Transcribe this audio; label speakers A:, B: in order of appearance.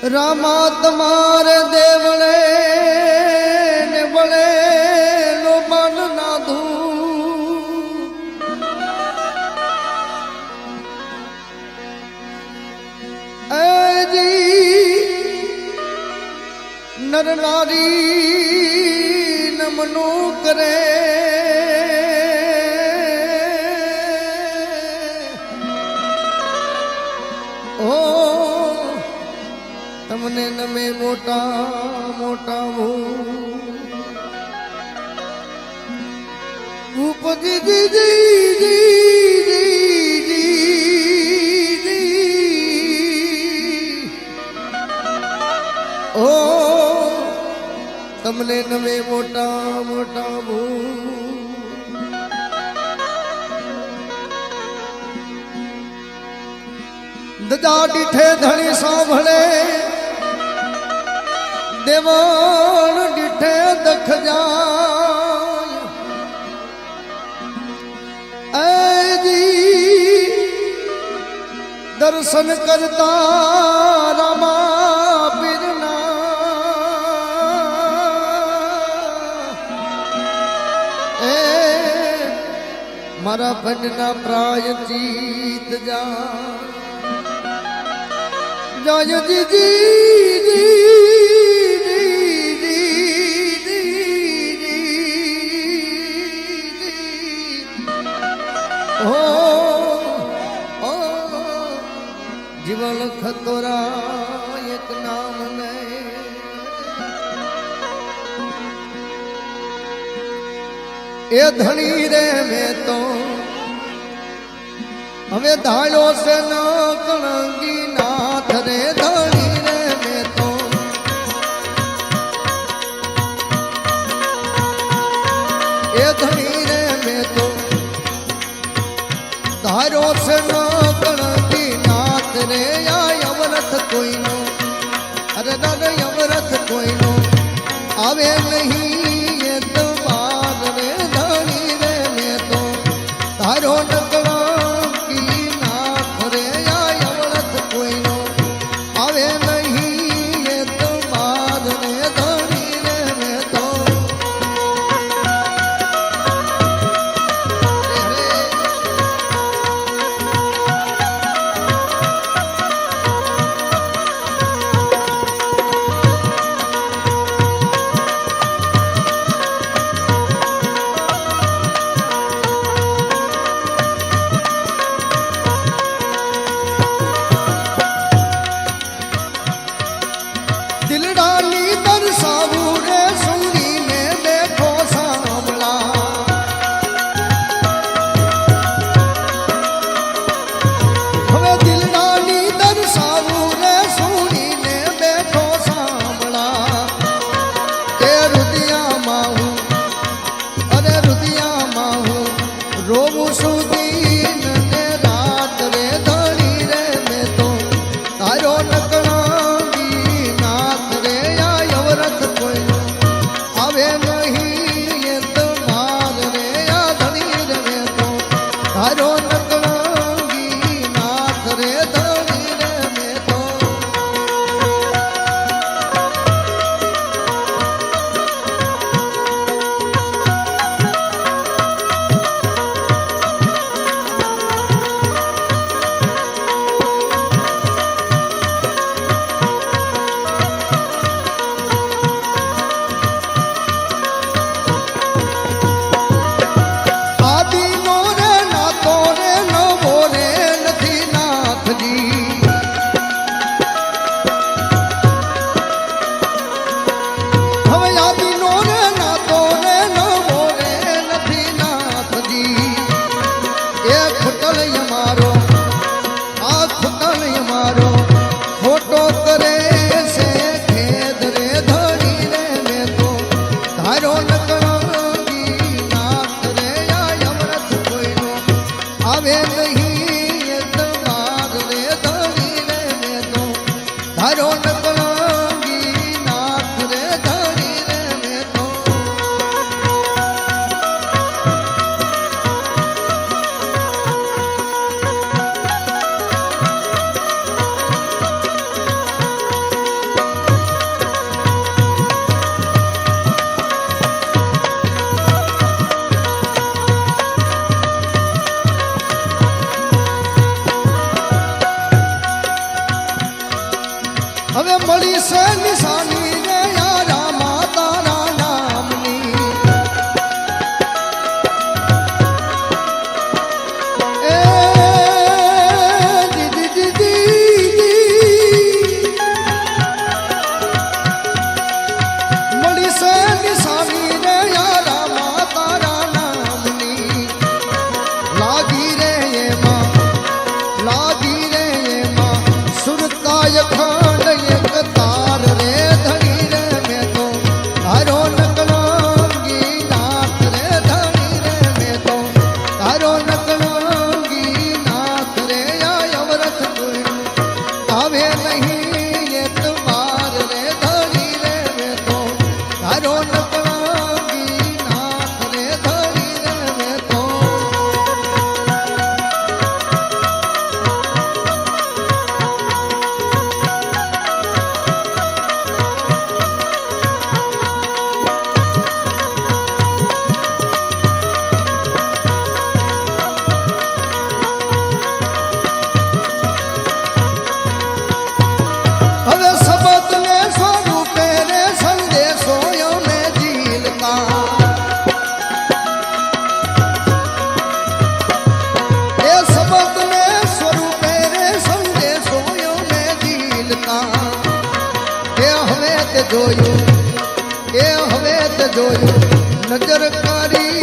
A: रामा तुम्हारे देवले ने बड़े लो मन ना दू ऐ जी नर नारी नमनो करे तमने नमे मोटा मोटा वो जी जी जी जी जी जी ओ तमने नमे मोटा मोटा वो दजा डिठे धनी सांभले देवान डिठे दख जाय ऐ जी दर्शन करता रामा बिरना ए मारा बनना प्राय जीत जा जय जी जी जी जीवन खतरा एक नाम ने ए धनी रे में तो हमें धाड़ो से न कणंगी नाथ रे धनी रे में तो ए धनी रे में तो धारो से न कणंगी नाथ रे या यमरथ कोई नो अरे दादा यमरथ कोई नो आवे नहीं ये तो बात रे धनी रे में तो धारो न જોયું એ હવે તે જોયું નજર કરી